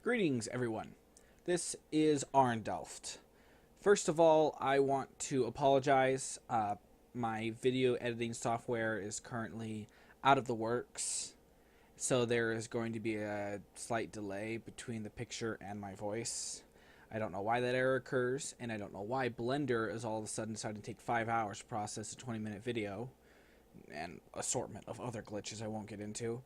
Greetings, everyone. This is Arndelft. First of all, I want to apologize. My video editing software is currently out of the works, so there is going to be a slight delay between the picture and my voice. I don't know why that error occurs, and I don't know why Blender is all of a sudden deciding to take 5 hours to process a 20-minute video, and assortment of other glitches I won't get into.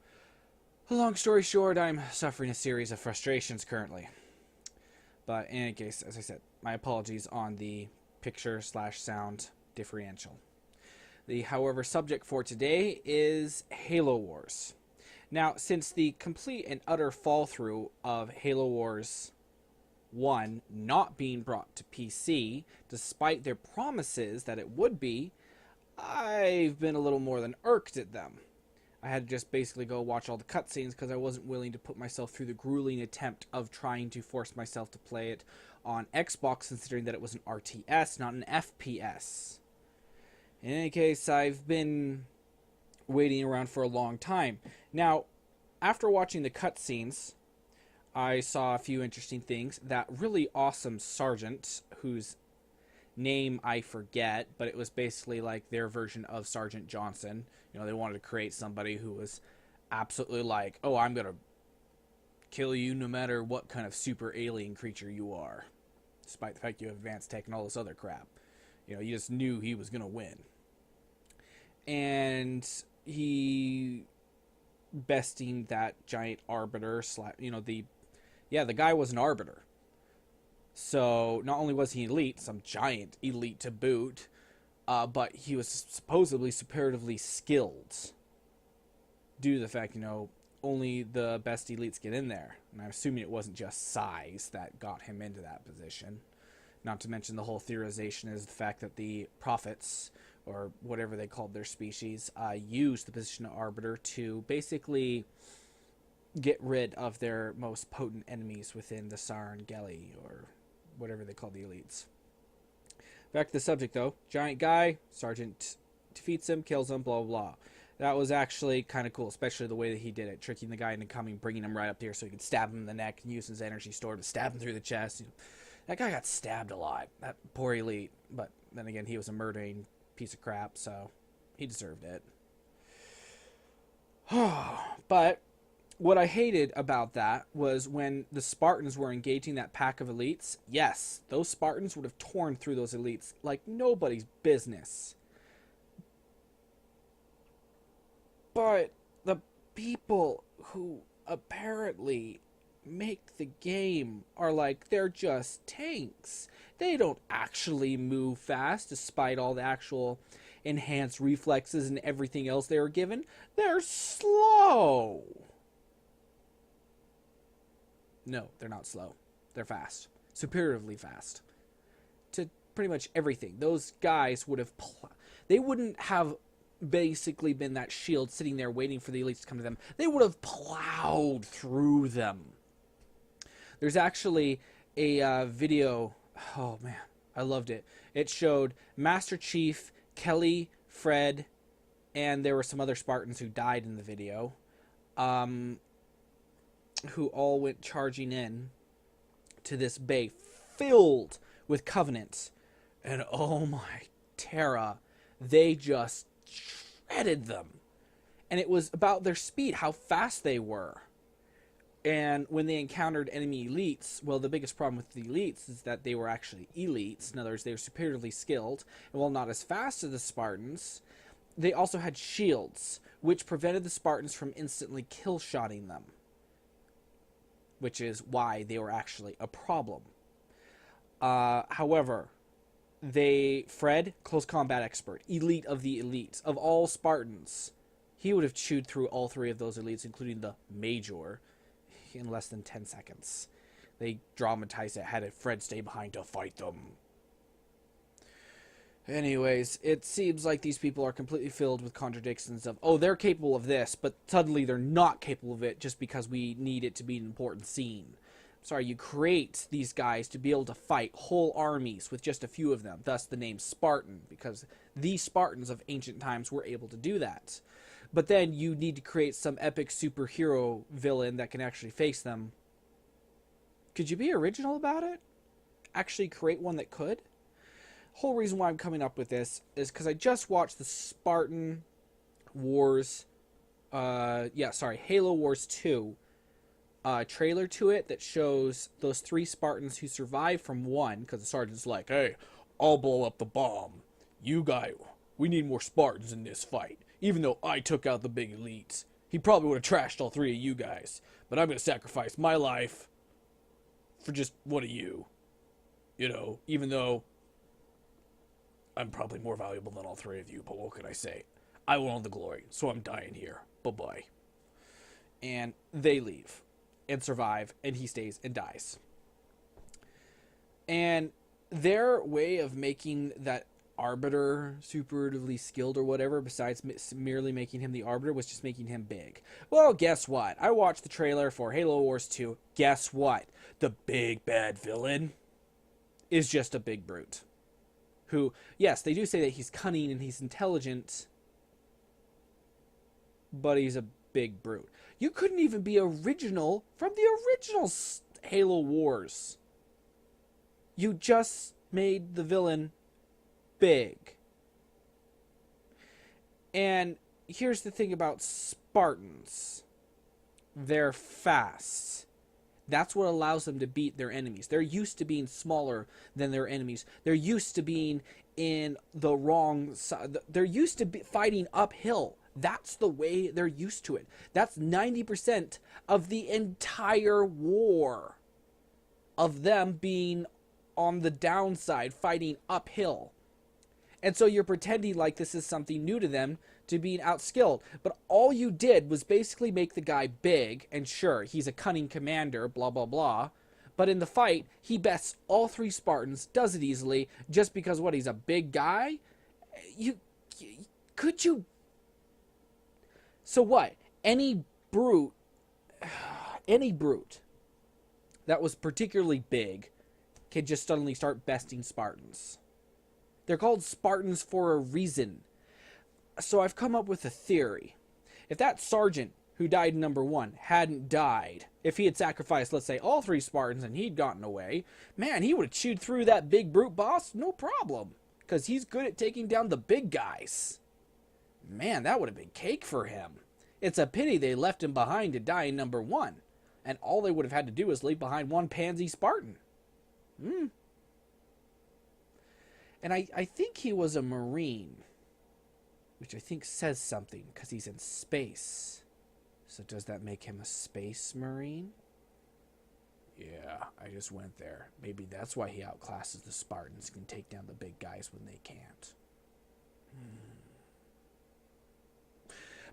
Long story short, I'm suffering a series of frustrations currently. But in any case, as I said, my apologies on the picture/sound differential. The, however, subject for today is Halo Wars. Now, since the complete and utter fall through of Halo Wars 1 not being brought to PC, despite their promises that it would be, I've been a little more than irked at them. I had to just basically go watch all the cutscenes because I wasn't willing to put myself through the grueling attempt of trying to force myself to play it on Xbox, considering that it was an RTS, not an FPS. In any case, I've been waiting around for a long time. Now, after watching the cutscenes, I saw a few interesting things. That really awesome sergeant, whose name I forget, but it was basically like their version of Sergeant Johnson. You know, they wanted to create somebody who was absolutely like, oh, I'm going to kill you no matter what kind of super alien creature you are. Despite the fact you have advanced tech and all this other crap. You know, you just knew he was going to win. And he besting that giant arbiter, the guy was an arbiter. So, not only was he elite, some giant elite to boot, but he was supposedly superlatively skilled. Due to the fact, only the best elites get in there. And I'm assuming it wasn't just size that got him into that position. Not to mention the whole theorization is the fact that the prophets, or whatever they called their species, used the position of arbiter to basically get rid of their most potent enemies within the Saran Geli, or whatever they call the elites. Back to the subject, though. Giant guy, Sergeant defeats him, kills him, blah, blah, blah. That was actually kind of cool, especially the way that he did it, tricking the guy into coming, bringing him right up here so he could stab him in the neck and use his energy store to stab him through the chest. That guy got stabbed a lot, that poor elite. But then again, he was a murdering piece of crap, so he deserved it. But what I hated about that was when the Spartans were engaging that pack of elites. Yes, those Spartans would have torn through those elites like nobody's business. But the people who apparently make the game are like, they're just tanks. They don't actually move fast despite all the actual enhanced reflexes and everything else they were given. They're slow. No, they're not slow. They're fast. Superiorly fast. To pretty much everything. Those guys would have... They wouldn't have basically been that shield sitting there waiting for the elites to come to them. They would have plowed through them. There's actually a video... Oh, man. I loved it. It showed Master Chief, Kelly, Fred, and there were some other Spartans who died in the video. Who all went charging in to this bay filled with Covenants. And oh my Terra, they just shredded them. And it was about their speed, how fast they were. And when they encountered enemy elites, well, the biggest problem with the elites is that they were actually elites. In other words, they were superiorly skilled. And while not as fast as the Spartans, they also had shields, which prevented the Spartans from instantly kill-shotting them. Which is why they were actually a problem. However, Fred, close combat expert, elite of the elites, of all Spartans, he would have chewed through all 3 of those elites, including the Major, in less than 10 seconds. They dramatized it, had Fred stay behind to fight them. Anyways, it seems like these people are completely filled with contradictions of, oh, they're capable of this, but suddenly they're not capable of it just because we need it to be an important scene. Sorry, you create these guys to be able to fight whole armies with just a few of them, thus the name Spartan, because the Spartans of ancient times were able to do that. But then you need to create some epic superhero villain that can actually face them. Could you be original about it? Actually create one that could? Whole reason why I'm coming up with this is because I just watched the Spartan Wars, Halo Wars 2 trailer to it that shows those 3 Spartans who survived from 1, because the sergeant's like, hey, I'll blow up the bomb. We need more Spartans in this fight. Even though I took out the big elites. He probably would have trashed all 3 of you guys. But I'm going to sacrifice my life for just one of you. You know, even though I'm probably more valuable than all 3 of you. But what can I say? I want the glory, so I'm dying here. Bye-bye. And they leave and survive, and he stays and dies. And their way of making that arbiter superlatively skilled or whatever, besides merely making him the arbiter, was just making him big. Well, guess what? I watched the trailer for Halo Wars 2. Guess what? The big bad villain is just a big brute. Who, yes, they do say that he's cunning and he's intelligent, but he's a big brute. You couldn't even be original from the original Halo Wars. You just made the villain big. And here's the thing about Spartans. They're fast. That's what allows them to beat their enemies. They're used to being smaller than their enemies. They're used to being in the wrong side. They're used to fighting uphill. That's the way they're used to it. That's 90% of the entire war. Of them being on the downside, fighting uphill. And so you're pretending like this is something new to them, to being outskilled. But all you did was basically make the guy big, and sure, he's a cunning commander, blah, blah, blah. But in the fight, he bests all 3 Spartans, does it easily, just because, what, he's a big guy? Could you... So what? Any brute that was particularly big can just suddenly start besting Spartans. They're called Spartans for a reason. So I've come up with a theory. If that sergeant who died in number 1 hadn't died, if he had sacrificed, let's say, all 3 Spartans and he'd gotten away, man, he would have chewed through that big brute boss, no problem. Because he's good at taking down the big guys. Man, that would have been cake for him. It's a pity they left him behind to die in number 1. And all they would have had to do is leave behind one pansy Spartan. And I think he was a Marine. Which I think says something, because he's in space. So does that make him a space Marine? Yeah, I just went there. Maybe that's why he outclasses the Spartans, can take down the big guys when they can't.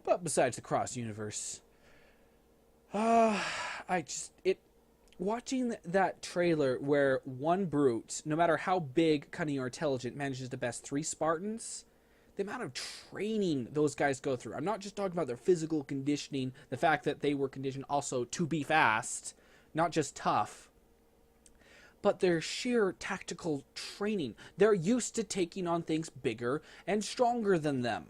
But besides the cross universe, watching that trailer where one brute, no matter how big, cunning, or intelligent, manages to best 3 Spartans, the amount of training those guys go through. I'm not just talking about their physical conditioning, the fact that they were conditioned also to be fast, not just tough, but their sheer tactical training. They're used to taking on things bigger and stronger than them.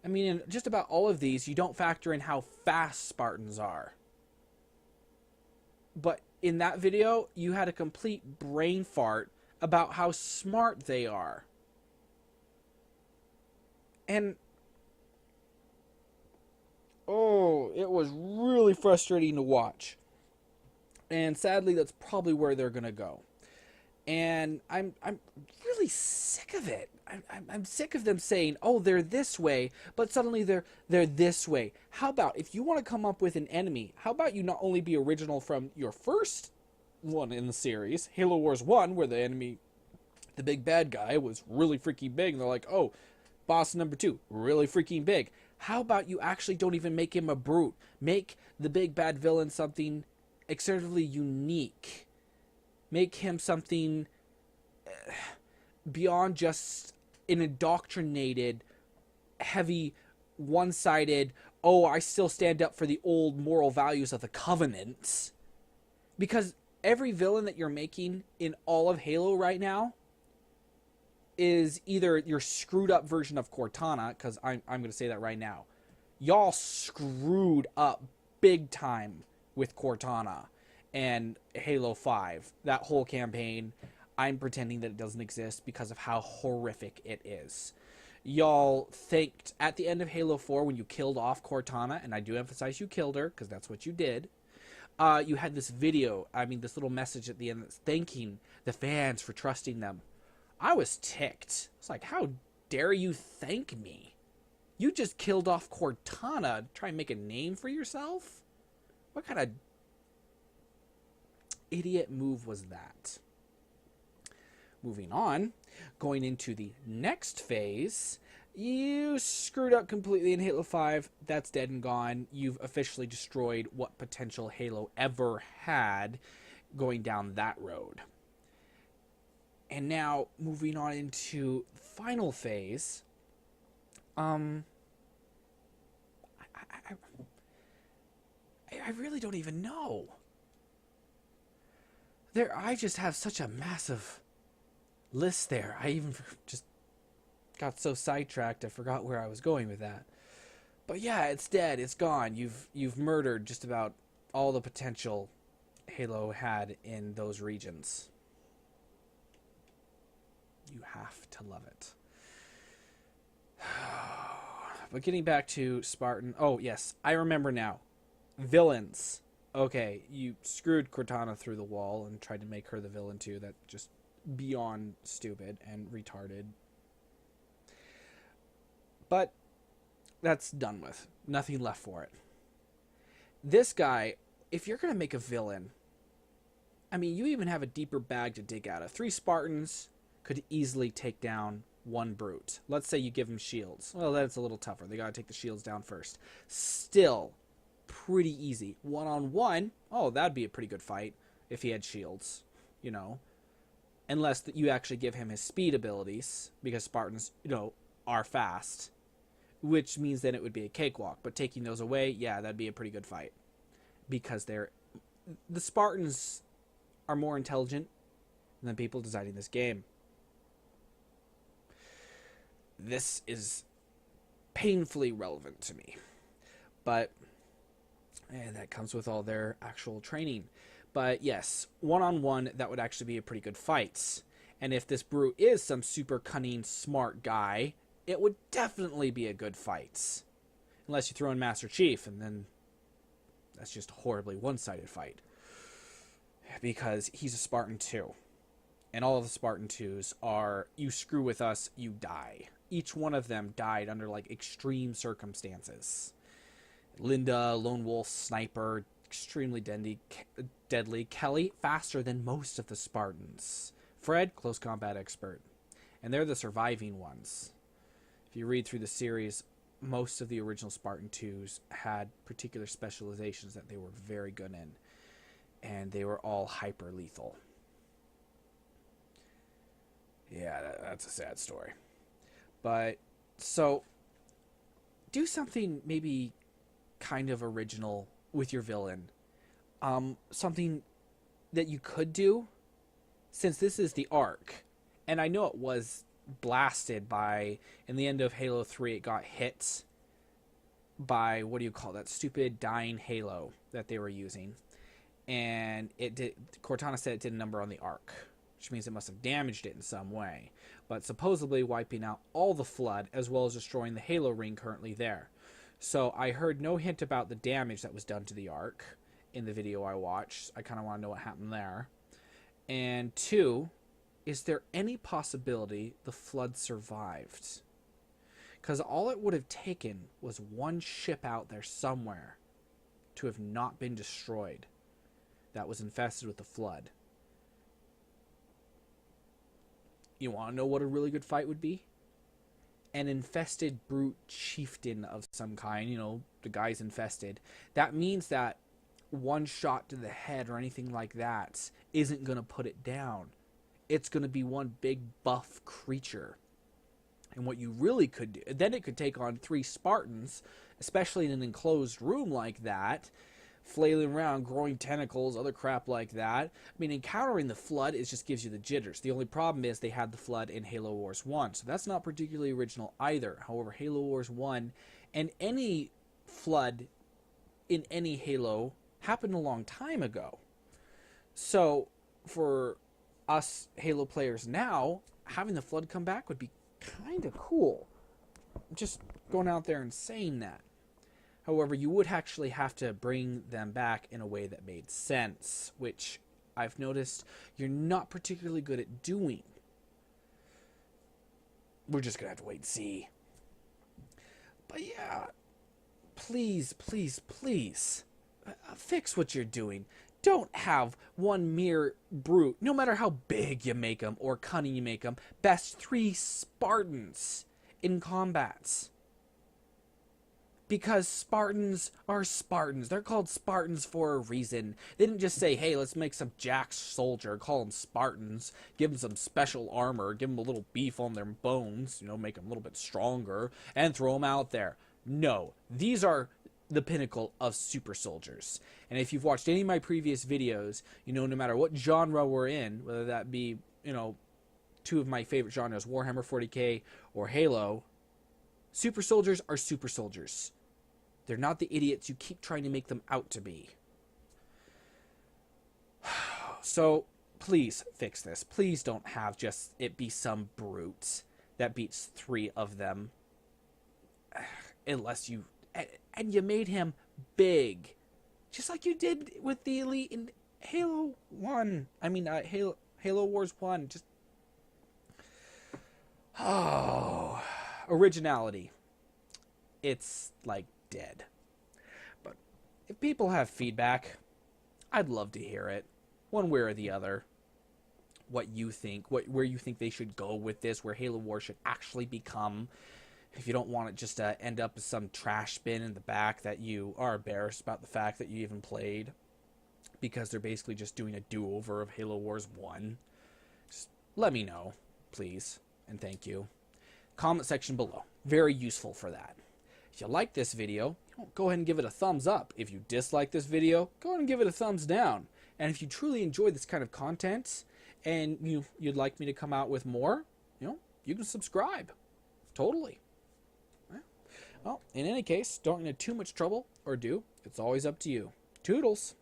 I mean, in just about all of these, you don't factor in how fast Spartans are. But in that video, you had a complete brain fart about how smart they are. And, oh, it was really frustrating to watch. And sadly, that's probably where they're going to go. And I'm really sick of it. I'm sick of them saying, oh, they're this way, but suddenly they're this way. How about, if you want to come up with an enemy, how about you not only be original from your first one in the series, Halo Wars 1, where the enemy, the big bad guy, was really freaking big, and they're like, oh, boss number 2, really freaking big. How about you actually don't even make him a brute? Make the big bad villain something excessively unique. Make him something beyond just an indoctrinated, heavy, one-sided, oh, I still stand up for the old moral values of the Covenant. Because every villain that you're making in all of Halo right now is either your screwed up version of Cortana, because I'm going to say that right now. Y'all screwed up big time with Cortana. and Halo 5. That whole campaign, I'm pretending that it doesn't exist because of how horrific it is. Y'all thanked at the end of Halo 4 when you killed off Cortana, and I do emphasize you killed her because that's what you did. You had this video, this little message at the end that's thanking the fans for trusting them. I was ticked. It's like, how dare you thank me? You just killed off Cortana to try and make a name for yourself? What kind of idiot move was that? Moving on, going into the next phase, you screwed up completely in Halo 5. That's dead and gone. You've officially destroyed what potential Halo ever had going down that road. And now, moving on into the final phase, I really don't even know. I just have such a massive list there. I even just got so sidetracked I forgot where I was going with that. But yeah, it's dead. It's gone. You've murdered just about all the potential Halo had in those regions. You have to love it. But getting back to Spartan. Oh, yes. I remember now. Villains. Okay, you screwed Cortana through the wall and tried to make her the villain too. That's just beyond stupid and retarded. But that's done with. Nothing left for it. This guy, if you're going to make a villain, you even have a deeper bag to dig out of. 3 Spartans could easily take down 1 brute. Let's say you give him shields. Well, that's a little tougher. They got to take the shields down first. Still, pretty easy. 1-on-1, that'd be a pretty good fight if he had shields, Unless you actually give him his speed abilities, because Spartans, are fast, which means then it would be a cakewalk. But taking those away, yeah, that'd be a pretty good fight, because the Spartans are more intelligent than people designing this game. This is painfully relevant to me, but that comes with all their actual training. But yes, 1-on-1, that would actually be a pretty good fight. And if this brute is some super cunning, smart guy, it would definitely be a good fight. Unless you throw in Master Chief, and then that's just a horribly one-sided fight. Because he's a Spartan too. And all of the Spartan 2s are, you screw with us, you die. Each one of them died under extreme circumstances. Linda, lone wolf, sniper, extremely deadly. Kelly, faster than most of the Spartans. Fred, close combat expert. And they're the surviving ones. If you read through the series, most of the original Spartan 2s had particular specializations that they were very good in. And they were all hyper lethal. Yeah, that's a sad story. But, so, do something maybe kind of original with your villain. Something that you could do, since this is the Ark, and I know it was blasted in the end of Halo 3, it got hit by, that stupid dying Halo that they were using. And Cortana said it did a number on the Ark, which means it must have damaged it in some way, but supposedly wiping out all the Flood as well as destroying the Halo ring currently there. So I heard no hint about the damage that was done to the Ark in the video I watched. I kind of want to know what happened there. And 2, is there any possibility the Flood survived? Because all it would have taken was 1 ship out there somewhere to have not been destroyed that was infested with the Flood. You want to know what a really good fight would be? An infested brute chieftain of some kind, the guy's infested. That means that 1 shot to the head or anything like that isn't going to put it down. It's going to be 1 big buff creature. And what you really could do, then it could take on 3 Spartans, especially in an enclosed room like that, flailing around, growing tentacles, other crap like that. Encountering the Flood, it just gives you the jitters. The only problem is they had the Flood in Halo Wars 1, so that's not particularly original either. However, Halo Wars 1 and any Flood in any Halo happened a long time ago. So, for us Halo players now, having the Flood come back would be kind of cool. Just going out there and saying that. However, you would actually have to bring them back in a way that made sense, which I've noticed you're not particularly good at doing. We're just going to have to wait and see. But yeah, please, please, please, fix what you're doing. Don't have one mere brute, no matter how big you make them or cunning you make them, best 3 Spartans in combats. Because Spartans are Spartans. They're called Spartans for a reason. They didn't just say, hey, let's make some jack soldier, call them Spartans, give them some special armor, give them a little beef on their bones, make them a little bit stronger, and throw them out there. No, these are the pinnacle of super soldiers. And if you've watched any of my previous videos, no matter what genre we're in, whether that be, 2 of my favorite genres, Warhammer 40k or Halo, super soldiers are super soldiers. They're not the idiots you keep trying to make them out to be. So, please fix this. Please don't have just it be some brute that beats 3 of them. Unless you... And you made him big. Just like you did with the Elite in Halo 1. Halo Wars 1. Just... Oh... Originality. It's like dead. But if people have feedback, I'd love to hear it, one way or the other. What you think, where you think they should go with this, where Halo Wars should actually become. If you don't want it just to end up as some trash bin in the back that you are embarrassed about the fact that you even played, because they're basically just doing a do-over of Halo Wars 1. Just let me know, please, and thank you. Comment section below. Very useful for that. If you like this video, go ahead and give it a thumbs up. If you dislike this video, go ahead and give it a thumbs down. And if you truly enjoy this kind of content and you'd like me to come out with more, you can subscribe. Totally. Well, in any case, don't get into too much trouble or do. It's always up to you. Toodles.